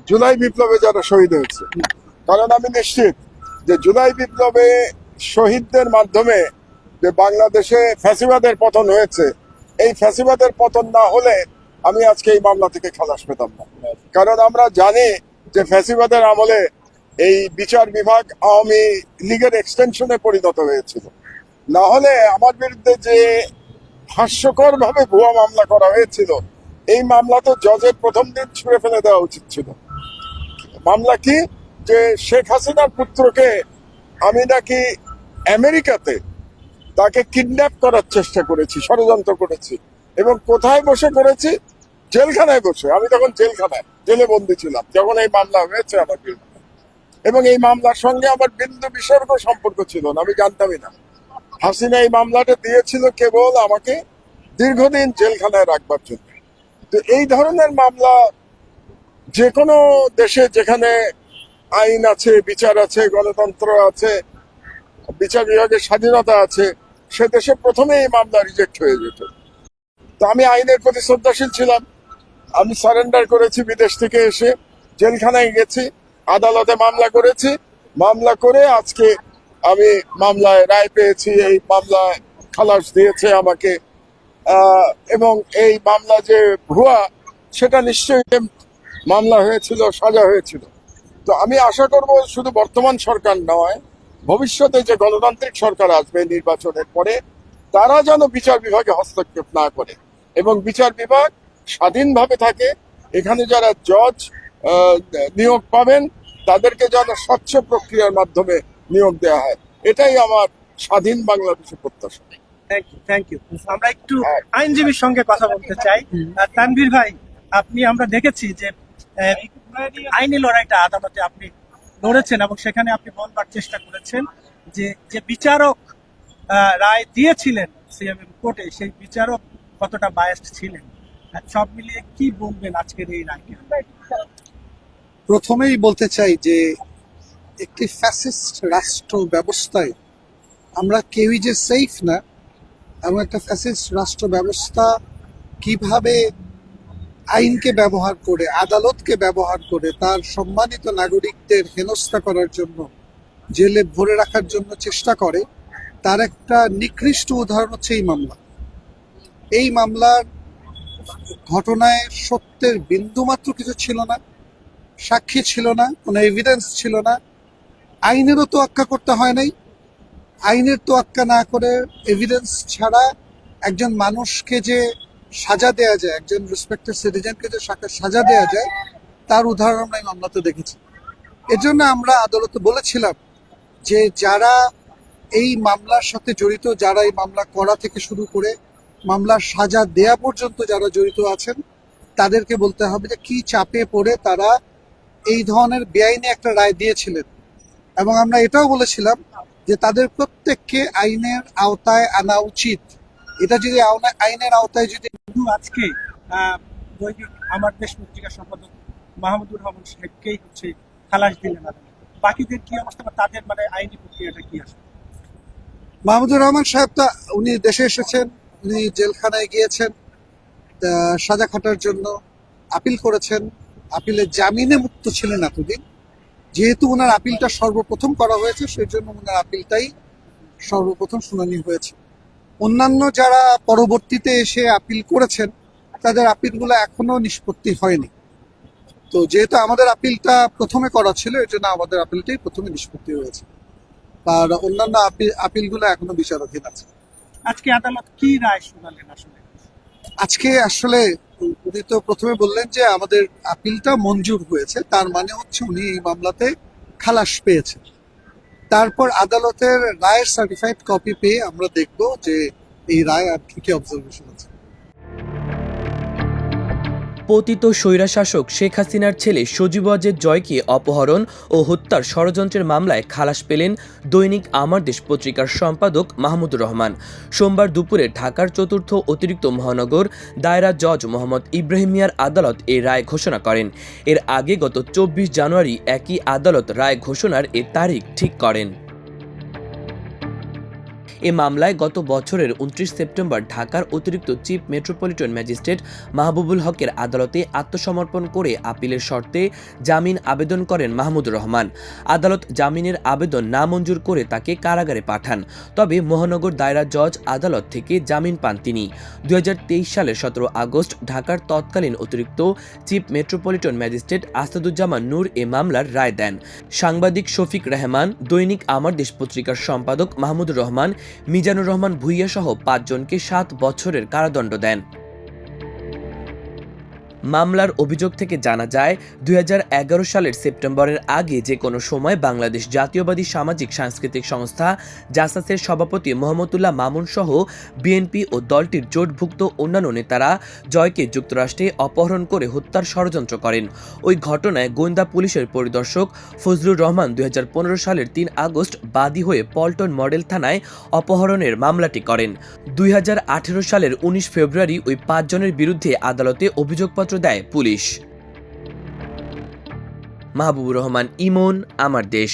জুলাই বিপ্লবে যারা শহীদ হয়েছে। কারণ আমি নিশ্চিত যে জুলাই বিপ্লবে শহীদদের মাধ্যমে যে বাংলাদেশে ফ্যাসিবাদের পতন হয়েছে, এই ফ্যাসিবাদের পতন না হলে আমি আজকে এই মামলা থেকে খালাস পেতাম না। কারণ আমরা জানি যে ফ্যাসিবাদের আমলে এই বিচার বিভাগ আওয়ামী লীগের এক্সটেনশনে পরিণত হয়েছিল। না হলে আমার বিরুদ্ধে যে হাস্যকর ভাবে ভুয়া মামলা করা হয়েছিল, এই মামলা তো জজের প্রথম দিন ছুঁড়ে ফেলে দেওয়া উচিত ছিল। মামলা কি? যে শেখ হাসিনার পুত্রকে আমি নাকি আমেরিকাতে তাকে কিডন্যাপ করার চেষ্টা করেছি, ষড়যন্ত্র করেছি, এবং কোথায় বসে করেছি? জেলখানায় বসে। আমি তখন জেলে বন্দী ছিলাম যখন এই মামলা হয়েছে আমার বিরুদ্ধে। এবং এই মামলার সঙ্গে আমার বিন্দু বিসর্গ সম্পর্ক ছিল না, আমি জানতামই না। হাসিনা এই মামলাটা দিয়েছিল কেবল আমাকে দীর্ঘদিন জেলখানায় রাখবার জন্য। তো এই ধরনের মামলা যে কোনো দেশে যেখানে আইন আছে, বিচার আছে, গণতন্ত্র আছে, বিচার বিভাগের স্বাধীনতা আছে, সে দেশে প্রথমে এই মামলা রিজেক্ট হয়ে যেত। তো আমি আইনের প্রতি শ্রদ্ধাশীল ছিলাম। আমি সারেন্ডার করেছি, বিদেশ থেকে এসে জেলখানায় গেছি, আদালতে মামলা করেছি। মামলা করে আজকে আমি মামলায় রায় পেয়েছি, এই মামলায় খালাস দিয়েছে আমাকে। এবং এই মামলা যে ভুয়া, সেটা নিশ্চয়ই মামলা হয়েছিল, সাজা হয়েছিল। তো আমি আশা করব শুধু বর্তমান সরকার নয়, ভবিষ্যতে যে গণতান্ত্রিক সরকার আসবে নির্বাচনের পরে, তারা যেন বিচার বিভাগে হস্তক্ষেপ না করে এবং বিচার বিভাগ স্বাধীনভাবে থাকে। এখানে যারা জজ নিয়োগ পাবেন, তাদেরকে যেন স্বচ্ছ প্রক্রিয়ার মাধ্যমে নিয়োগ দেওয়া হয়। এটাই আমার স্বাধীন বাংলাদেশের প্রত্যাশা। Thank you. আমরা একটু আইনজীবীর সঙ্গে কথা বলতে চাই। তানভীর ভাই, আমরা দেখেছি যে আইনি লড়াইটা আদালতে আপনি লড়েছেন এবং সেখানে আপনি বলবার চেষ্টা করেছেন যে যে বিচারক রায় দিয়েছিলেন সিএমএম কোর্টে, সেই বিচারক কতটা বায়াসড ছিলেন। সব মিলিয়ে কি বলবেন আজকের এই রায়কে? প্রথমেই বলতে চাই যে একটি ফ্যাসিস্ট রাষ্ট্র ব্যবস্থায় আমরা কেউই যে সেফ না, এবং একটা ফ্যাসিস্ট রাষ্ট্র ব্যবস্থা কিভাবে আইনকে ব্যবহার করে, আদালতকে ব্যবহার করে তার সম্মানিত নাগরিকদের হেনস্থা করার জন্য, জেলে ভরে রাখার জন্য চেষ্টা করে, তার একটা নিকৃষ্ট উদাহরণ হচ্ছে এই মামলা। এই মামলার ঘটনায় সত্যের বিন্দুমাত্র কিছু ছিল না, সাক্ষী ছিল না, কোনো এভিডেন্স ছিল না। আইনেরও তোয়াক্কা করতে হয় নাই। আইনের তোয়াক্কা না করে, এভিডেন্স ছাড়া একজন মানুষকে যে সাজা দেয়া যায়, একজন রেসপেক্টেড সিটিজেনকে যে সাজা দেয়া যায়, তার উদাহরণ আমরা এই মামলাতে দেখেছি। এজন্য আমরা আদালতে বলেছিলাম যে যারা এই মামলার সাথে জড়িত, যারা এই মামলা করা থেকে শুরু করে মামলার সাজা দেয়া পর্যন্ত যারা জড়িত আছেন, তাদেরকে বলতে হবে যে কি চাপে পড়ে তারা এই ধরনের বেআইনি একটা রায় দিয়েছিলেন। এবং আমরা এটাও বলেছিলাম যে তাদের প্রত্যেককে আইনের আওতায় আনা উচিত। এটা যদি আইনের আওতায় যদি আজকে দৈনিক আমার দেশ পত্রিকার সম্পাদক মাহমুদুর রহমান সাহেবকেই খালাস দিলেন, বাকিদের কি অবস্থা বা তাদের আইনি প্রক্রিয়াটা কি আসবে? মাহমুদুর রহমান সাহেব তো উনি দেশে এসেছেন, উনি জেলখানায় গিয়েছেন সাজা খাটার জন্য, আপিল করেছেন, আপিলে জামিনে মুক্ত ছিলেন এতদিন। যেহেতু ওনার আপিলটা সর্বপ্রথম করা হয়েছে, সেই জন্য ওনার আপিলটাই সর্বপ্রথম শুনানি হয়েছে। অন্যান্য যারা পরবর্তীতে এসে আপিল করেছেন, তাদের আপিলগুলো এখনো নিষ্পত্তি হয়নি। তো যেহেতু আমাদের আপিলটা প্রথমে করা ছিল, এর জন্য আমাদের আপিলটাই প্রথমে নিষ্পত্তি হয়েছে, আর অন্যান্য আপিলগুলো এখনো বিচারাধীন আছে। আজকে আদালত কি রায় শুনালেন? আজকে আসলে উনি তো প্রথমে বললেন যে আমাদের আপিলটা মঞ্জুর হয়েছে, তার মানে হচ্ছে উনি এই মামলাতে খালাস পেয়েছেন। তারপর আদালতের রায়ের সার্টিফাইড কপি পেয়ে আমরা দেখব যে এই রায় আর কি কি অবজারভেশন আছে। পতিত স্বৈরাশাসক শেখ হাসিনার ছেলে সজীব ওয়াজেদ জয়কে অপহরণ ও হত্যার ষড়যন্ত্রের মামলায় খালাস পেলেন দৈনিক আমার দেশ পত্রিকার সম্পাদক মাহমুদুর রহমান। সোমবার দুপুরে ঢাকার চতুর্থ অতিরিক্ত মহানগর দায়রা জজ মোহাম্মদ ইব্রাহিম মিয়ার আদালত এই রায় ঘোষণা করেন। এর আগে গত 24 জানুয়ারি একই আদালত রায় ঘোষণার এ তারিখ ঠিক করেন। এ মামলায় গত বছরের 29 সেপ্টেম্বর ঢাকার অতিরিক্ত চিফ মেট্রোপলিটন ম্যাজিস্ট্রেট মাহবুবুল হকের আদালতে আত্মসমর্পণ করে আপিলের শর্তে জামিন আবেদন করেন মাহমুদুর রহমান। আদালত জামিনের আবেদন নামঞ্জুর করে তাকে কারাগারে পাঠান। তবে মহানগর দায়রা জজ আদালত থেকে জামিন পান তিনি। 2023 সালের 17 আগস্ট ঢাকার তৎকালীন অতিরিক্ত chief metropolitan magistrate Asaduzzaman Noor এ মামলার রায় দেন। সাংবাদিক শফিক রেহমান, দৈনিক আমার দেশ পত্রিকার সম্পাদক মাহমুদুর রহমান, মিজানুর রহমান ভূঁইয়া সহ 5 জনকে 7 বছরের কারাদণ্ড দেন। মামলার অভিযোগ থেকে জানা যায় 2011 সালের সেপ্টেম্বরের আগে যে কোনো সময় বাংলাদেশ জাতীয়বাদী সামাজিক সাংস্কৃতিক সংস্থা জাসাসের সভাপতি মোহাম্মদুল্লাহ মামুন সহ বিএনপি ও দলটির জোটভুক্ত অন্যান্য নেতারা জয়কে যুক্তরাষ্ট্রে অপহরণ করে হত্যার ষড়যন্ত্র করেন। ওই ঘটনায় গোয়েন্দা পুলিশের পরিদর্শক ফজলুর রহমান 2015 সালের 3 আগস্ট বাদী হয়ে পল্টন মডেল থানায় অপহরণের মামলাটি করেন। 2018 সালের 19 ফেব্রুয়ারি ওই 5 জনের বিরুদ্ধে আদালতে অভিযোগপত্র দেয় পুলিশ। মাহবুবুর রহমান, ইমন, আমার দেশ।